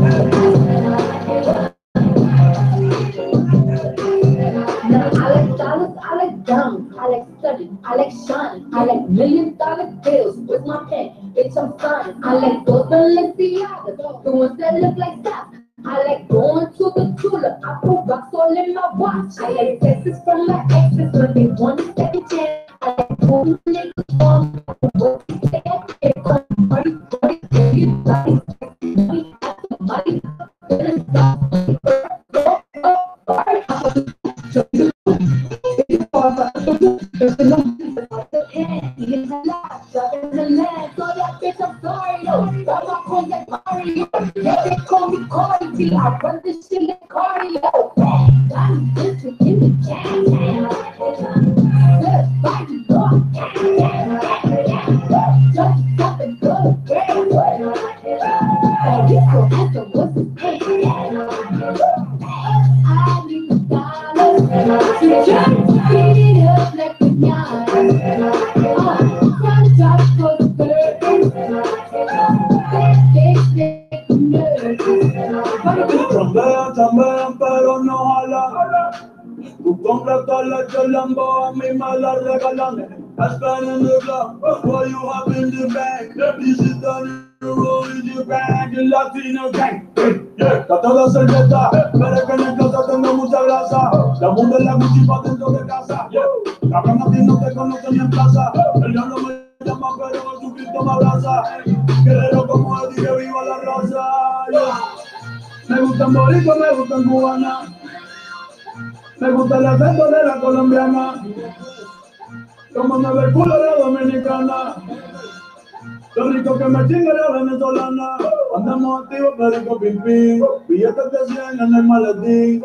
I like dollars, I like diamonds, I like studying, I like shining, I like $1,000,000 bills with my pen, bitch I'm signing. I like those Balenciagas, the ones that look like that. I like going to the Tula, I put rocks all in my watch. I like texts from my exes when they want a second chance. I like pulling niggas from what they say, okay, come party, party, party, party, party, party, party, I run this shit like cardio. I'm just give me jam. Good body, go. Just stop and go. Oh, you so handsome, what's his name? I need the dollars. Just beat it up like Ganhar. Trying to drop for the bird. That bitch make me nervous. Chambean, pero no jala. Tu compras toda la Lambo, a mí me la regalan. I spend in the club, what you have in the bank. This is done in the road in the bank, el Latino gang. Está toda cerveza, pero es que en el casa tengo mucha grasa. La mundo es la Gucci pa' dentro de casa. Cabrón, a ti no te conocen ni en plaza. El diablo me llama, pero Jesucristo me abraza. Guerrero como él, dije viva la raza. Me gustan boricuas, me gustan cubanas. Me gusta el acento de la colombiana. Como me ve el culo de la dominicana. Lo rico que me chingue la venezolana. Andamos activos, perico pim pim. Billetes de 100 en el maletín.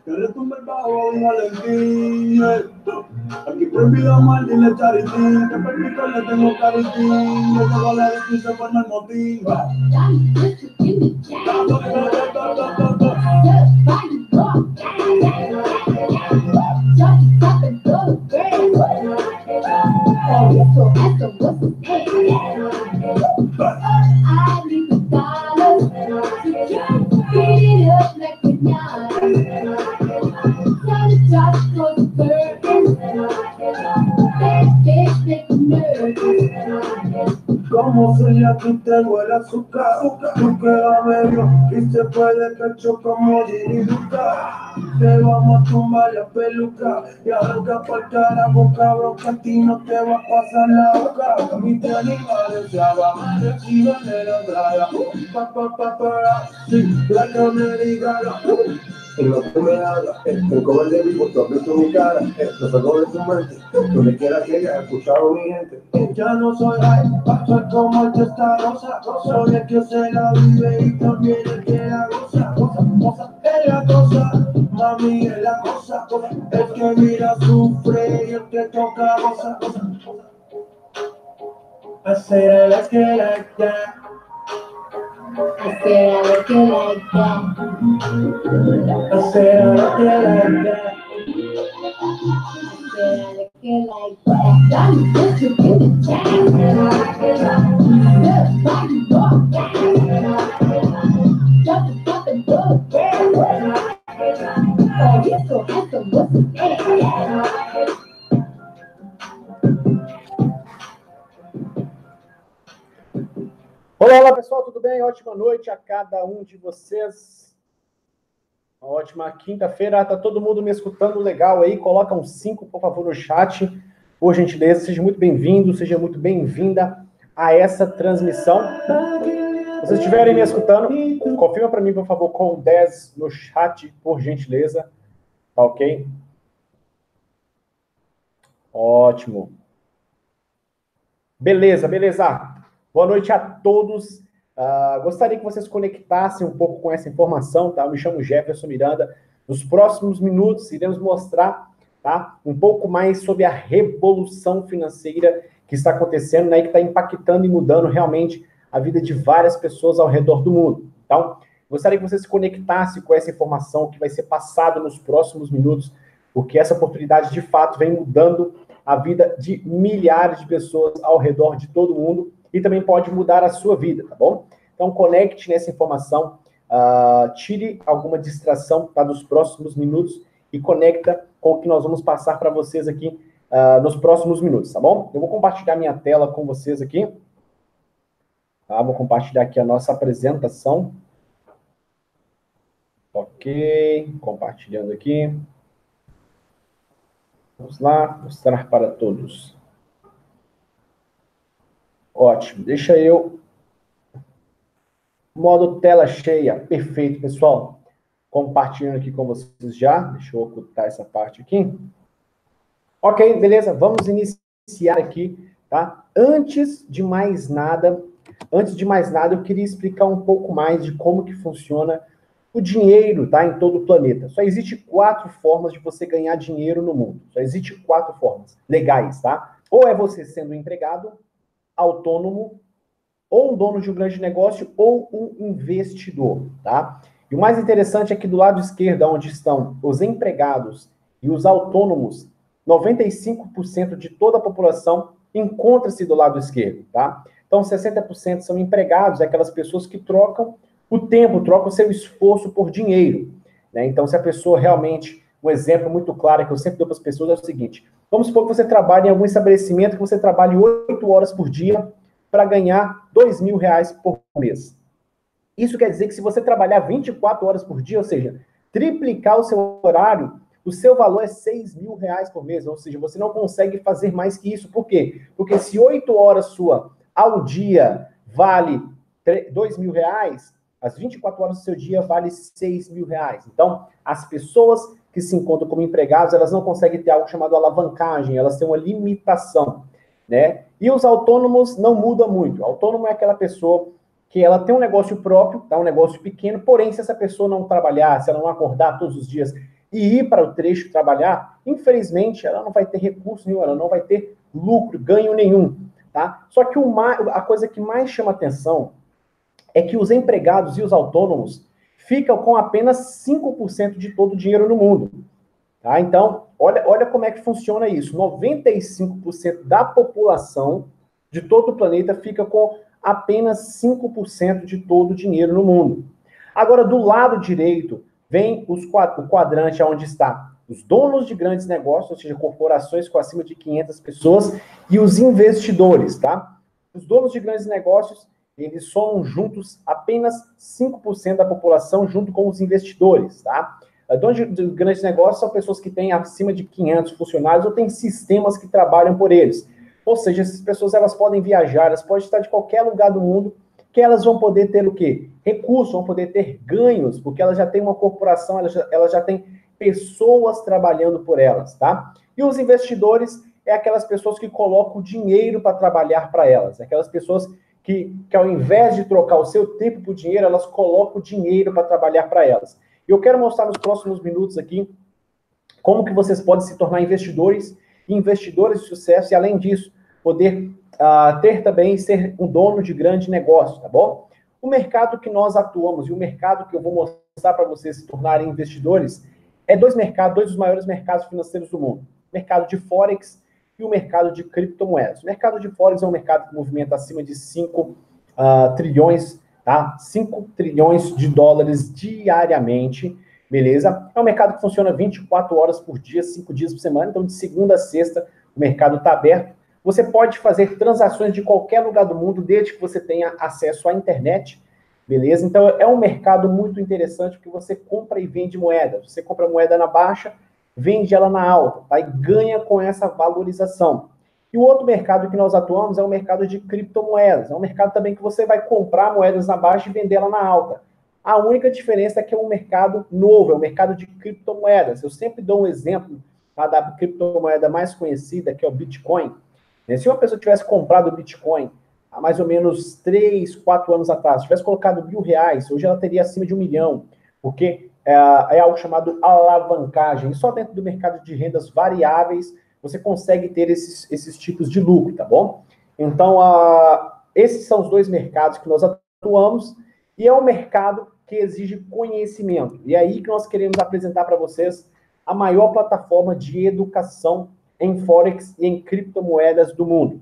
Que retumbe el bajo y Valentín. Aquí prohibido mal, dile charitín. Que permiso le tengo caritín. Yo tengo la de y se pone el motín. I need the dollars. Beat it up like Ganhar. Trying to drop for the bird. That bitch make me nervous. Como si a ti te huele azúcar. Tú quedas medio y se puede cacho como Giribuca. Te vamos a tumbar la peluca y a boca por carajo, cabrón, que a ti no te va a pasar la boca. A mí te animales se va, reciben de la draga. Sí, la que me diga y lo que me haga, el cover de vivo, tú has visto mi cara, no soy cobre tu mente, donde quiera que haya escuchado mi gente. Ya no soy high, soy como el que está rosa, soy el que se la vive y también el que la goza, es la cosa, mami es la cosa, el que mira sufre y el que toca goza. I say I like it like that. I said I like it like that. I said I like it like that. I said I like it like that. I'm just to give it jam. Good body, go. Jump and go. Oh, you're so handsome, what's his name? Olá pessoal, tudo bem? Ótima noite a cada um de vocês. Uma ótima quinta-feira. Tá todo mundo me escutando legal aí? Coloca um 5, por favor, no chat. Por gentileza, seja muito bem-vindo, seja muito bem-vinda a essa transmissão. Se vocês estiverem me escutando, confirma para mim, por favor, com 10 no chat, por gentileza. Tá ok? Ótimo. Beleza. Boa noite a todos. Gostaria que vocês se conectassem um pouco com essa informação, tá? Eu me chamo Jefferson Miranda. Nos próximos minutos, iremos mostrar, tá, um pouco mais sobre a revolução financeira que está acontecendo, né, e que está impactando e mudando realmente a vida de várias pessoas ao redor do mundo. Então, gostaria que você se conectasse com essa informação que vai ser passada nos próximos minutos, porque essa oportunidade, de fato, vem mudando a vida de milhares de pessoas ao redor de todo mundo, e também pode mudar a sua vida, tá bom? Então, conecte nessa informação, tire alguma distração, tá, dos próximos minutos e conecta com o que nós vamos passar para vocês aqui nos próximos minutos, tá bom? Eu vou compartilhar minha tela com vocês aqui. Tá? Vou compartilhar aqui a nossa apresentação. Ok, compartilhando aqui. Vamos lá, mostrar para todos. Ótimo, deixa eu... Modo tela cheia, perfeito, pessoal. Compartilhando aqui com vocês já. Deixa eu ocultar essa parte aqui. Ok, beleza, vamos iniciar aqui, tá? Antes de mais nada, eu queria explicar um pouco mais de como que funciona o dinheiro, tá, em todo o planeta. Só existe 4 formas de você ganhar dinheiro no mundo. Só existe 4 formas legais, tá? Ou é você sendo um empregado, autônomo, ou um dono de um grande negócio, ou um investidor, tá? E o mais interessante é que do lado esquerdo, onde estão os empregados e os autônomos, 95% de toda a população encontra-se do lado esquerdo, tá? Então, 60% são empregados, aquelas pessoas que trocam o tempo, trocam o seu esforço por dinheiro, né? Então, se a pessoa realmente... Um exemplo muito claro que eu sempre dou para as pessoas é o seguinte: vamos supor que você trabalha em algum estabelecimento, que você trabalhe 8 horas por dia para ganhar R$2.000 por mês. Isso quer dizer que se você trabalhar 24 horas por dia, ou seja, triplicar o seu horário, o seu valor é R$6.000 por mês, ou seja, você não consegue fazer mais que isso. Por quê? Porque se 8 horas sua ao dia vale R$2.000, as 24 horas do seu dia vale R$6.000. Então, as pessoas que se encontram como empregados, elas não conseguem ter algo chamado alavancagem, elas têm uma limitação, né? E os autônomos não mudam muito. O autônomo é aquela pessoa que ela tem um negócio próprio, tá? Um negócio pequeno, porém, se essa pessoa não trabalhar, se ela não acordar todos os dias e ir para o trecho trabalhar, infelizmente, ela não vai ter recurso nenhum, ela não vai ter lucro, ganho nenhum, tá? Só que a coisa que mais chama atenção é que os empregados e os autônomos ficam com apenas 5% de todo o dinheiro no mundo. Tá? Então, olha como é que funciona isso. 95% da população de todo o planeta fica com apenas 5% de todo o dinheiro no mundo. Agora, do lado direito, vem o quadrante onde está os donos de grandes negócios, ou seja, corporações com acima de 500 pessoas, e os investidores, tá? Os donos de grandes negócios, eles somam juntos apenas 5% da população, junto com os investidores, tá? Donos de grandes negócios são pessoas que têm acima de 500 funcionários ou têm sistemas que trabalham por eles. Ou seja, essas pessoas, elas podem viajar, elas podem estar de qualquer lugar do mundo, que elas vão poder ter o quê? Recursos, vão poder ter ganhos, porque elas já têm uma corporação, elas já têm pessoas trabalhando por elas, tá? E os investidores é aquelas pessoas que colocam dinheiro para trabalhar para elas, aquelas pessoas que ao invés de trocar o seu tempo por dinheiro, elas colocam dinheiro para trabalhar para elas. E eu quero mostrar nos próximos minutos aqui como que vocês podem se tornar investidores e investidores de sucesso, e além disso, poder ter também, ser um dono de grande negócio, tá bom? O mercado que nós atuamos e o mercado que eu vou mostrar para vocês se tornarem investidores é dois dos maiores mercados financeiros do mundo. O mercado de Forex e o mercado de criptomoedas. O mercado de Forex é um mercado que movimenta acima de 5 trilhões, tá? 5 trilhões de dólares diariamente, beleza? É um mercado que funciona 24 horas por dia, 5 dias por semana, então de segunda a sexta o mercado está aberto. Você pode fazer transações de qualquer lugar do mundo, desde que você tenha acesso à internet, beleza? Então é um mercado muito interessante, porque você compra e vende moeda. Você compra moeda na baixa, vende ela na alta, tá? E ganha com essa valorização. E o outro mercado que nós atuamos é o mercado de criptomoedas. É um mercado também que você vai comprar moedas na baixa e vender ela na alta. A única diferença é que é um mercado novo, é um mercado de criptomoedas. Eu sempre dou um exemplo, tá, da criptomoeda mais conhecida, que é o Bitcoin. Se uma pessoa tivesse comprado o Bitcoin há mais ou menos 3, 4 anos atrás, tivesse colocado R$1.000, hoje ela teria acima de 1 milhão, porque é algo chamado alavancagem. E só dentro do mercado de rendas variáveis você consegue ter esses tipos de lucro, tá bom? Então, esses são os dois mercados que nós atuamos, e é um mercado que exige conhecimento. E é aí que nós queremos apresentar para vocês a maior plataforma de educação em Forex e em criptomoedas do mundo.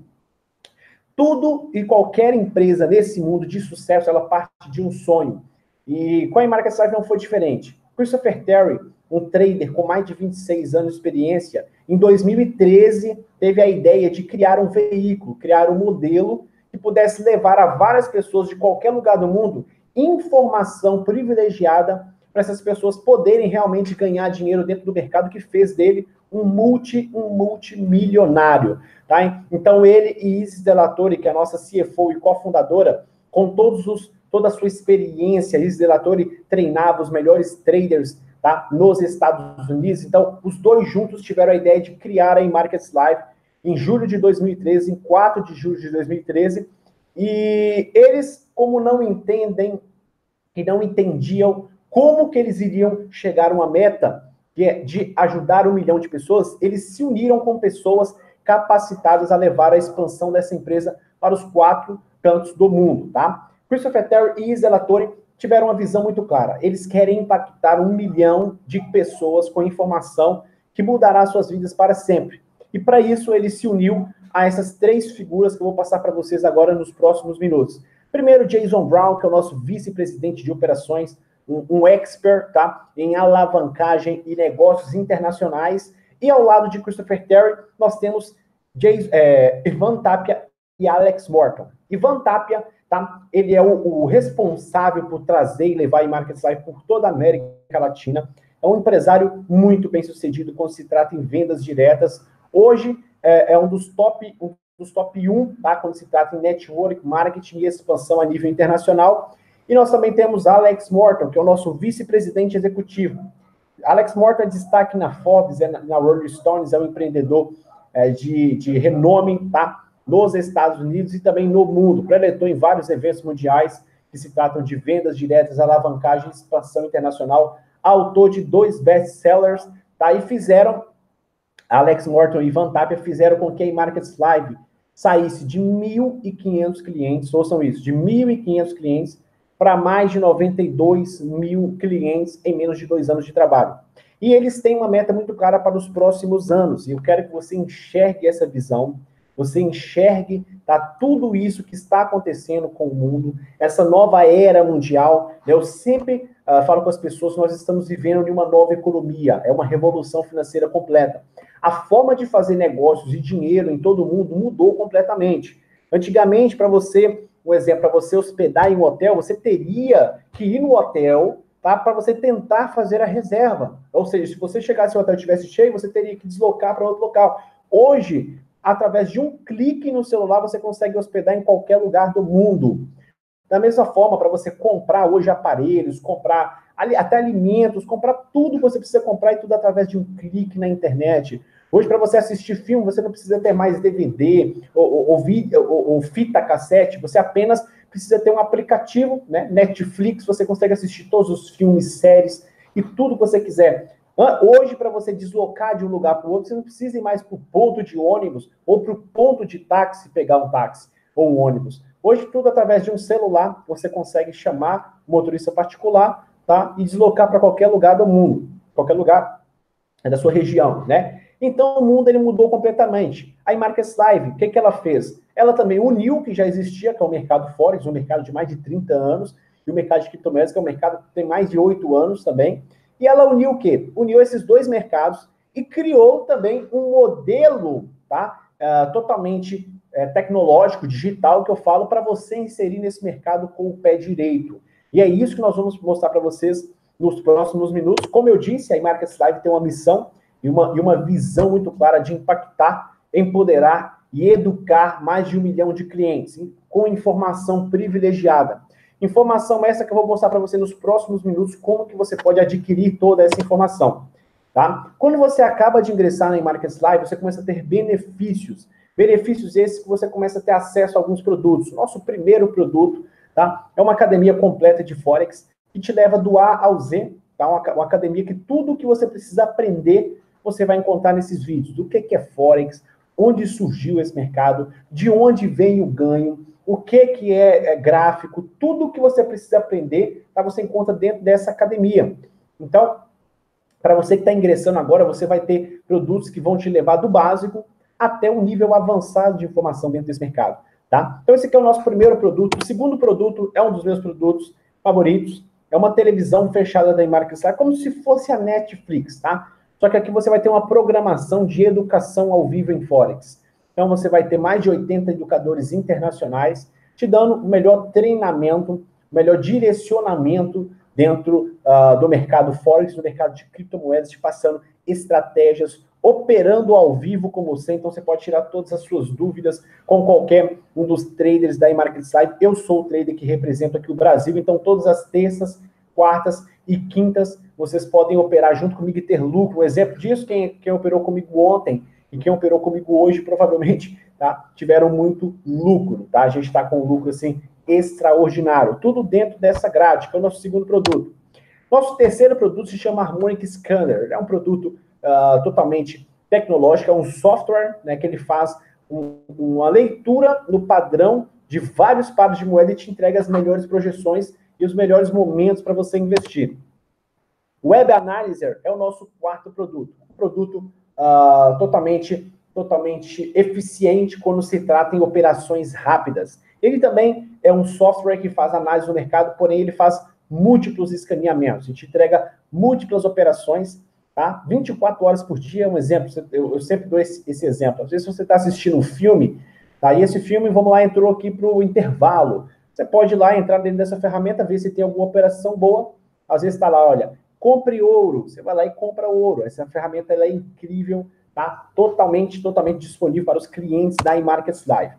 Tudo e qualquer empresa nesse mundo de sucesso, ela parte de um sonho. E com a Market Live não foi diferente. Christopher Terry, um trader com mais de 26 anos de experiência, em 2013 teve a ideia de criar um veículo, criar um modelo que pudesse levar a várias pessoas de qualquer lugar do mundo informação privilegiada para essas pessoas poderem realmente ganhar dinheiro dentro do mercado, que fez dele um multimilionário, tá? Então ele e Isis Delatorre, que é a nossa CFO e cofundadora, com toda a sua experiência, Isis Delatorre treinava os melhores traders, tá, nos Estados Unidos. Então os dois juntos tiveram a ideia de criar a Markets Live em julho de 2013, em 4 de julho de 2013, e eles, como não entendem e não entendiam como que eles iriam chegar a uma meta, que é de ajudar 1 milhão de pessoas, eles se uniram com pessoas capacitadas a levar a expansão dessa empresa para os 4 cantos do mundo, tá? Christopher Terry e Isis Delatorre tiveram uma visão muito clara. Eles querem impactar 1 milhão de pessoas com informação que mudará suas vidas para sempre. E para isso ele se uniu a essas 3 figuras que eu vou passar para vocês agora nos próximos minutos. Primeiro, Jason Brown, que é o nosso vice-presidente de operações, um expert, tá, em alavancagem e negócios internacionais. E ao lado de Christopher Terry, nós temos Ivan Tapia e Alex Morton. Ivan Tapia, tá, ele é o responsável por trazer e levar a Markets Live por toda a América Latina. É um empresário muito bem sucedido quando se trata em vendas diretas. Hoje é um dos top 1, tá, quando se trata em network, marketing e expansão a nível internacional. E nós também temos Alex Morton, que é o nosso vice-presidente executivo. Alex Morton é destaque na Forbes, na Rolling Stones, é um empreendedor de renome, tá, nos Estados Unidos e também no mundo. Preletou em vários eventos mundiais que se tratam de vendas diretas, alavancagem e expansão internacional. Autor de 2 best-sellers, tá, e Alex Morton e Ivan Tapia fizeram com que a Markets Live saísse de 1.500 clientes, ouçam isso, de 1.500 clientes para mais de 92 mil clientes em menos de 2 anos de trabalho. E eles têm uma meta muito clara para os próximos anos, e eu quero que você enxergue essa visão, você enxergue, tá, tudo isso que está acontecendo com o mundo, essa nova era mundial. Eu sempre falo com as pessoas que nós estamos vivendo em uma nova economia, é uma revolução financeira completa. A forma de fazer negócios e dinheiro em todo o mundo mudou completamente. Antigamente, para você, um exemplo, para você hospedar em um hotel, você teria que ir no hotel, tá, para você tentar fazer a reserva. Ou seja, se você chegasse e o hotel estivesse cheio, você teria que deslocar para outro local. Hoje, através de um clique no celular, você consegue hospedar em qualquer lugar do mundo. Da mesma forma, para você comprar hoje aparelhos, comprar até alimentos, comprar tudo que você precisa comprar e tudo através de um clique na internet. Hoje, para você assistir filme, você não precisa ter mais DVD ou fita cassete, você apenas precisa ter um aplicativo, né? Netflix, você consegue assistir todos os filmes, séries e tudo que você quiser. Hoje, para você deslocar de um lugar para o outro, você não precisa ir mais para o ponto de ônibus ou para o ponto de táxi, pegar um táxi ou um ônibus. Hoje, tudo através de um celular, você consegue chamar um motorista particular, tá, e deslocar para qualquer lugar do mundo, qualquer lugar da sua região, né? Então, o mundo ele mudou completamente. A Markets Live, o que ela fez? Ela também uniu o que já existia, que é o mercado Forex, um mercado de mais de 30 anos, e o mercado de criptomoedas, que é um mercado que tem mais de 8 anos também. E ela uniu o quê? Uniu esses 2 mercados e criou também um modelo, tá, totalmente tecnológico, digital, que eu falo para você inserir nesse mercado com o pé direito. E é isso que nós vamos mostrar para vocês nos próximos minutos. Como eu disse, a Markets Live tem uma missão e uma visão muito clara de impactar, empoderar e educar mais de 1 milhão de clientes com informação privilegiada. Informação essa que eu vou mostrar para você nos próximos minutos, como que você pode adquirir toda essa informação, tá? Quando você acaba de ingressar na Markets Live, você começa a ter benefícios. Benefícios esses que você começa a ter acesso a alguns produtos. Nosso primeiro produto, tá, é uma academia completa de Forex que te leva do A ao Z, tá? Uma academia que tudo que você precisa aprender, você vai encontrar nesses vídeos. Do que é Forex, onde surgiu esse mercado, de onde vem o ganho, o que é gráfico, tudo que você precisa aprender, tá, você encontra dentro dessa academia. Então, para você que está ingressando agora, você vai ter produtos que vão te levar do básico até um nível avançado de informação dentro desse mercado, tá? Então, esse aqui é o nosso primeiro produto. O segundo produto é um dos meus produtos favoritos, é uma televisão fechada da Market Live, como se fosse a Netflix, tá? Só que aqui você vai ter uma programação de educação ao vivo em Forex. Então você vai ter mais de 80 educadores internacionais te dando o melhor treinamento, o melhor direcionamento dentro do mercado Forex, do mercado de criptomoedas, te passando estratégias, operando ao vivo com você. Então você pode tirar todas as suas dúvidas com qualquer um dos traders da Market Live. Eu sou o trader que representa aqui o Brasil, então todas as terças, quartas e quintas vocês podem operar junto comigo e ter lucro. Um exemplo disso, quem operou comigo ontem e quem operou comigo hoje, provavelmente, tá, tiveram muito lucro, tá? A gente está com um lucro, assim, extraordinário. Tudo dentro dessa grade, que é o nosso segundo produto. Nosso terceiro produto se chama Harmonic Scanner. É um produto totalmente tecnológico, é um software, né, que ele faz uma leitura no padrão de vários pares de moeda e te entrega as melhores projeções e os melhores momentos para você investir. O Web Analyzer é o nosso quarto produto. Um produto totalmente eficiente quando se trata em operações rápidas. Ele também é um software que faz análise do mercado, porém ele faz múltiplos escaneamentos. A gente entrega múltiplas operações, tá? 24 horas por dia é um exemplo. Eu sempre dou esse exemplo. Às vezes você está assistindo um filme, tá? E esse filme, vamos lá, entrou aqui para o intervalo. Você pode ir lá, entrar dentro dessa ferramenta, ver se tem alguma operação boa. Às vezes está lá, olha, compre ouro. Você vai lá e compra ouro. Essa ferramenta ela é incrível, tá? Totalmente disponível para os clientes da Market Live.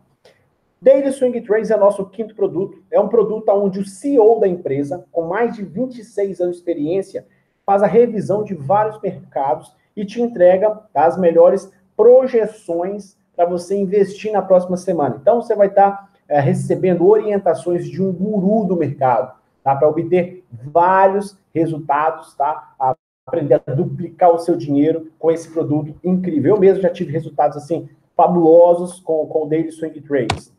Daily Swing Trades é nosso quinto produto. É um produto onde o CEO da empresa, com mais de 26 anos de experiência, faz a revisão de vários mercados e te entrega, tá, as melhores projeções para você investir na próxima semana. Então, você vai estar recebendo orientações de um guru do mercado, tá, para obter vários resultados, tá? Aprender a duplicar o seu dinheiro com esse produto incrível. Eu mesmo já tive resultados assim fabulosos com o Daily Swing Trades.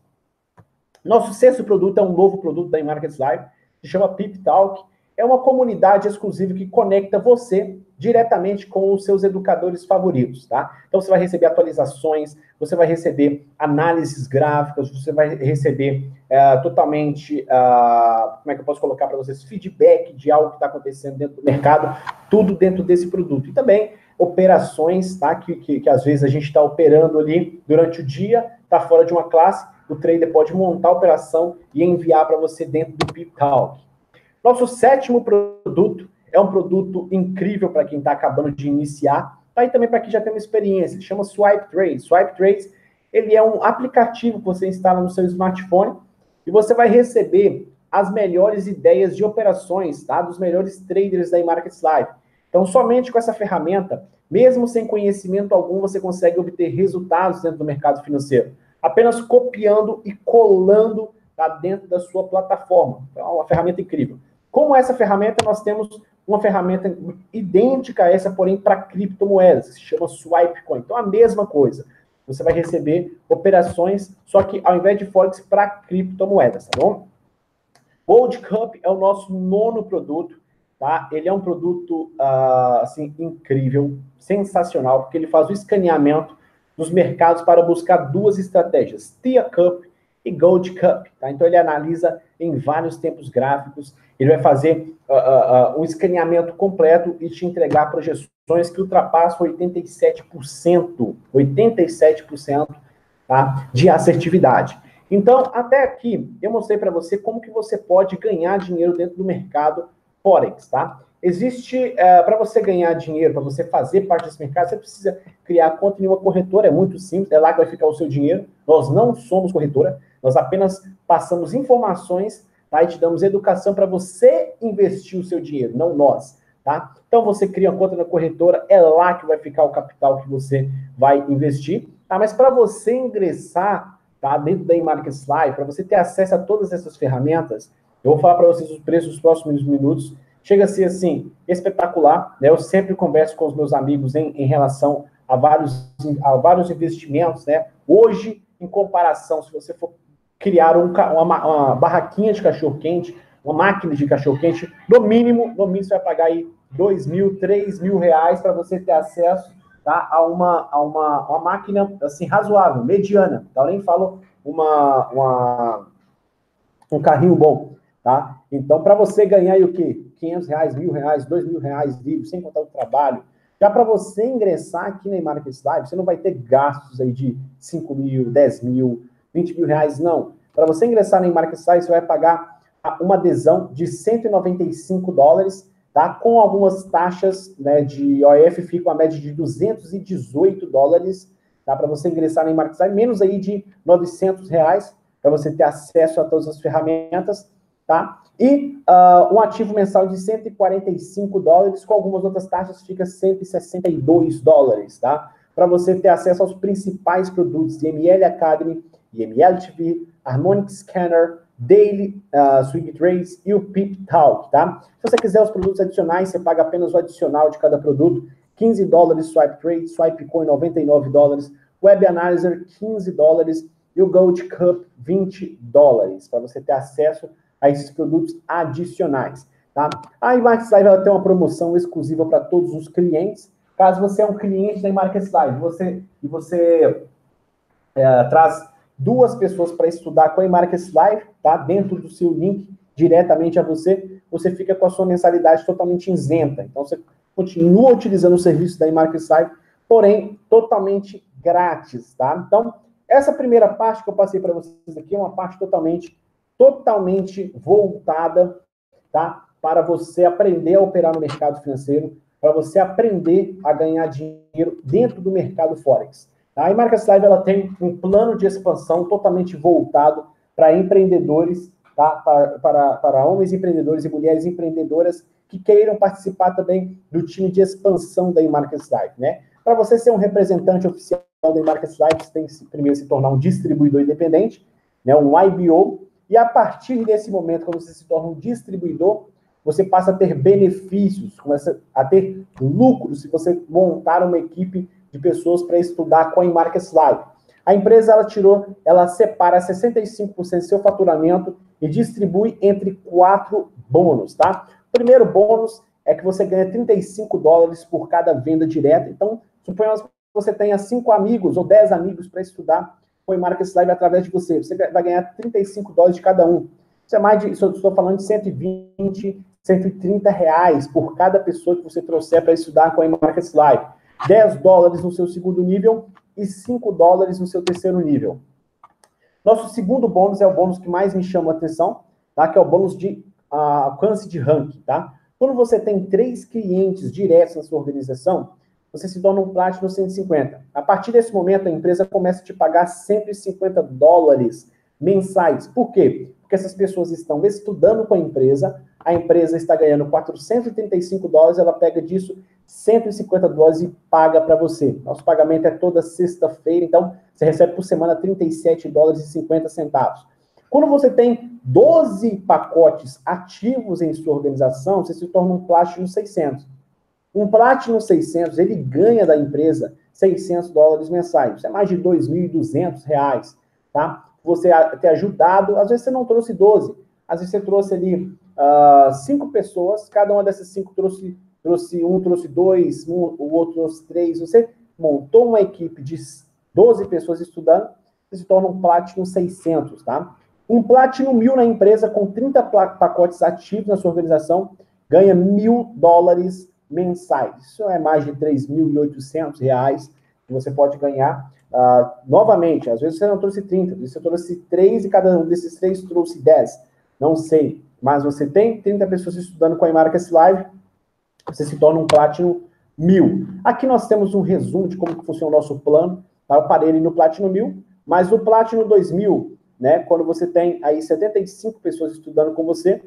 Nosso sexto produto é um novo produto da Market Live, que chama Pip Talk. É uma comunidade exclusiva que conecta você diretamente com os seus educadores favoritos, tá? Então você vai receber atualizações, você vai receber análises gráficas, você vai receber como é que eu posso colocar para vocês, feedback de algo que está acontecendo dentro do mercado, tudo dentro desse produto. E também operações, tá? Que às vezes a gente está operando ali durante o dia, está fora de uma classe, o trader pode montar a operação e enviar para você dentro do Pip Talk. Nosso sétimo produto é um produto incrível para quem está acabando de iniciar, tá? E também para quem já tem uma experiência. Ele chama Swipe Trades. Swipe Trades, ele é um aplicativo que você instala no seu smartphone e você vai receber as melhores ideias de operações, tá? Dos melhores traders da Market Live. Então, somente com essa ferramenta, mesmo sem conhecimento algum, você consegue obter resultados dentro do mercado financeiro. Apenas copiando e colando, tá, dentro da sua plataforma. Então, é uma ferramenta incrível. Como essa ferramenta, nós temos uma ferramenta idêntica a essa, porém para criptomoedas, que se chama Swipecoin. Então, a mesma coisa. Você vai receber operações, só que ao invés de Forex, para criptomoedas, tá bom? Gold Cup é o nosso nono produto, tá? Ele é um produto, assim, incrível, sensacional, porque ele faz o escaneamento dos mercados para buscar duas estratégias, Tia Cup e Gold Cup, tá? Então ele analisa em vários tempos gráficos, ele vai fazer um escaneamento completo e te entregar projeções que ultrapassam 87%, tá, de assertividade. Então, até aqui, eu mostrei para você como que você pode ganhar dinheiro dentro do mercado Forex, tá? Existe, para você ganhar dinheiro, para você fazer parte desse mercado, você precisa criar conta em uma corretora, é muito simples, é lá que vai ficar o seu dinheiro. Nós não somos corretora, nós apenas passamos informações, tá, e te damos educação para você investir o seu dinheiro, não nós, tá? Então você cria uma conta na corretora, é lá que vai ficar o capital que você vai investir, tá? Mas para você ingressar, tá, dentro da Market Live, para você ter acesso a todas essas ferramentas, eu vou falar para vocês os preços nos próximos minutos. Chega a ser, assim, espetacular, né? Eu sempre converso com os meus amigos em relação a vários investimentos, né? Hoje, em comparação, se você for criar uma barraquinha de cachorro-quente, uma máquina de cachorro-quente, no mínimo você vai pagar aí R$2.000, R$3.000 para você ter acesso, tá, a uma máquina, assim, razoável, mediana. Tá? Eu nem falo um carrinho bom. tá? Então, para você ganhar aí o quê? R$500, R$1.000, R$2.000 livres, sem contar o trabalho. Já para você ingressar aqui na Markets Live, você não vai ter gastos aí de 5 mil, 10 mil, 20 mil reais, não. Para você ingressar na Markets Live, você vai pagar uma adesão de $195, tá? Com algumas taxas, né, de OF, fica uma média de $218, tá? Para você ingressar na Markets Live, menos aí de R$900, para você ter acesso a todas as ferramentas, tá? E um ativo mensal de $145, com algumas outras taxas, fica $162, tá? Para você ter acesso aos principais produtos de ML Academy, ML TV, Harmonic Scanner, Daily Swing Trades e o Pip Talk, tá? Se você quiser os produtos adicionais, você paga apenas o adicional de cada produto, $15 Swipe Trade, Swipe Coin $99, Web Analyzer $15 e o Gold Cup $20, para você ter acesso a esses produtos adicionais, tá? A Markets Live ela tem uma promoção exclusiva para todos os clientes. Caso você é um cliente da Markets Live, você traz 2 pessoas para estudar com a Markets Live, tá? Dentro do seu link, diretamente a você, você fica com a sua mensalidade totalmente isenta. Então, você continua utilizando o serviço da Markets Live, porém, totalmente grátis, tá? Então, essa primeira parte que eu passei para vocês aqui é uma parte totalmente voltada, tá? Para você aprender a operar no mercado financeiro, para você aprender a ganhar dinheiro dentro do mercado Forex. Tá? A Markets Live ela tem um plano de expansão totalmente voltado para empreendedores, tá? Para homens empreendedores e mulheres empreendedoras que queiram participar também do time de expansão da Markets Live, né? Para você ser um representante oficial da Markets Live, você tem que primeiro se tornar um distribuidor independente, né? Um IBO. E a partir desse momento, quando você se torna um distribuidor, você passa a ter benefícios, começa a ter lucros se você montar uma equipe de pessoas para estudar com a Markets Live. A empresa, ela separa 65% do seu faturamento e distribui entre 4 bônus, tá? O primeiro bônus é que você ganha $35 por cada venda direta. Então, suponhamos que você tenha 5 amigos ou 10 amigos para estudar com a Markets Live através de você. Você vai ganhar $35 de cada um. Isso é mais de, estou falando de 120, 130 reais por cada pessoa que você trouxer para estudar com a Markets Live. $10 no seu segundo nível e $5 no seu terceiro nível. Nosso segundo bônus é o bônus que mais me chama a atenção, tá? Que é o bônus de alcance de ranking, tá? Quando você tem 3 clientes diretos na sua organização, você se torna um Platinum 150. A partir desse momento, a empresa começa a te pagar $150 mensais. Por quê? Porque essas pessoas estão estudando com a empresa está ganhando $435, ela pega disso $150 e paga para você. Nosso pagamento é toda sexta-feira, então você recebe por semana $37,50. Quando você tem 12 pacotes ativos em sua organização, você se torna um Platinum 600. Um Platinum 600, ele ganha da empresa $600 mensais. Isso é mais de R$2.200, tá? Você ter ajudado, às vezes você não trouxe 12, às vezes você trouxe ali 5 pessoas, cada uma dessas 5 trouxe 2, o outro trouxe 3, você montou uma equipe de 12 pessoas estudando, você se torna um Platinum 600, tá? Um Platinum 1000 na empresa, com 30 pacotes ativos na sua organização, ganha $1.000 mensais. Isso é mais de R$3.800 que você pode ganhar. Novamente, às vezes você não trouxe 30, às vezes você trouxe 3 e cada um desses 3 trouxe 10. Não sei, mas você tem 30 pessoas estudando com a Markets Live, você se torna um Platinum 1000. Aqui nós temos um resumo de como funciona o nosso plano, tá? Eu parei ele no Platinum 1000, mas no Platinum 2000, né, quando você tem aí 75 pessoas estudando com você,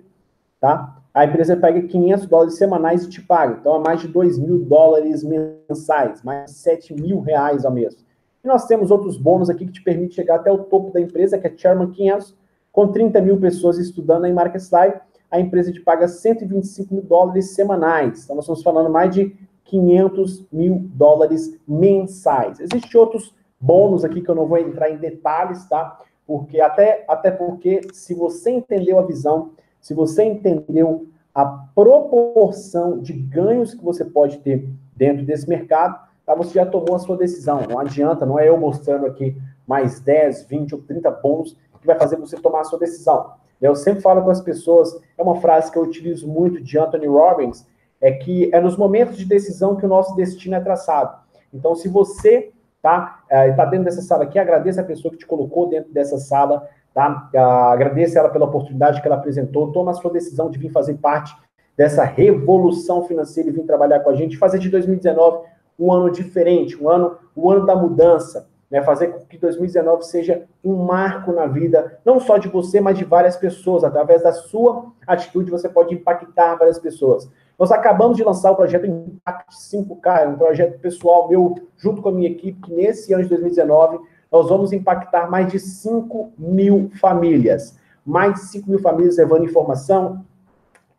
tá? A empresa pega $500 semanais e te paga. Então, é mais de $2.000 mensais, mais de R$7.000 ao mês. E nós temos outros bônus aqui que te permite chegar até o topo da empresa, que é Chairman 500, com 30.000 pessoas estudando em Markets Live. A empresa te paga $125.000 semanais. Então, nós estamos falando mais de $500.000 mensais. Existem outros bônus aqui que eu não vou entrar em detalhes, tá? Porque até porque, se você entendeu a visão, se você entendeu a proporção de ganhos que você pode ter dentro desse mercado, tá? Você já tomou a sua decisão. Não adianta, não é eu mostrando aqui mais 10, 20 ou 30 bônus que vai fazer você tomar a sua decisão. Eu sempre falo com as pessoas, é uma frase que eu utilizo muito de Anthony Robbins, é que é nos momentos de decisão que o nosso destino é traçado. Então, se você tá dentro dessa sala aqui, agradeça a pessoa que te colocou dentro dessa sala, tá? Agradeça ela pela oportunidade que ela apresentou, toma a sua decisão de vir fazer parte dessa revolução financeira e vir trabalhar com a gente, fazer de 2019 um ano diferente, o ano da mudança, né? Fazer com que 2019 seja um marco na vida, não só de você, mas de várias pessoas. Através da sua atitude, você pode impactar várias pessoas. Nós acabamos de lançar o projeto Impact 5K, um projeto pessoal meu, junto com a minha equipe, que nesse ano de 2019, nós vamos impactar mais de 5.000 famílias. Mais de 5.000 famílias levando informação,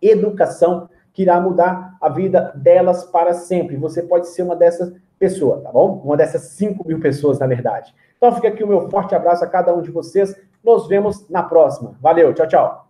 educação, que irá mudar a vida delas para sempre. Você pode ser uma dessas pessoas, tá bom? Uma dessas 5.000 pessoas, na verdade. Então fica aqui o meu forte abraço a cada um de vocês. Nos vemos na próxima. Valeu, tchau, tchau.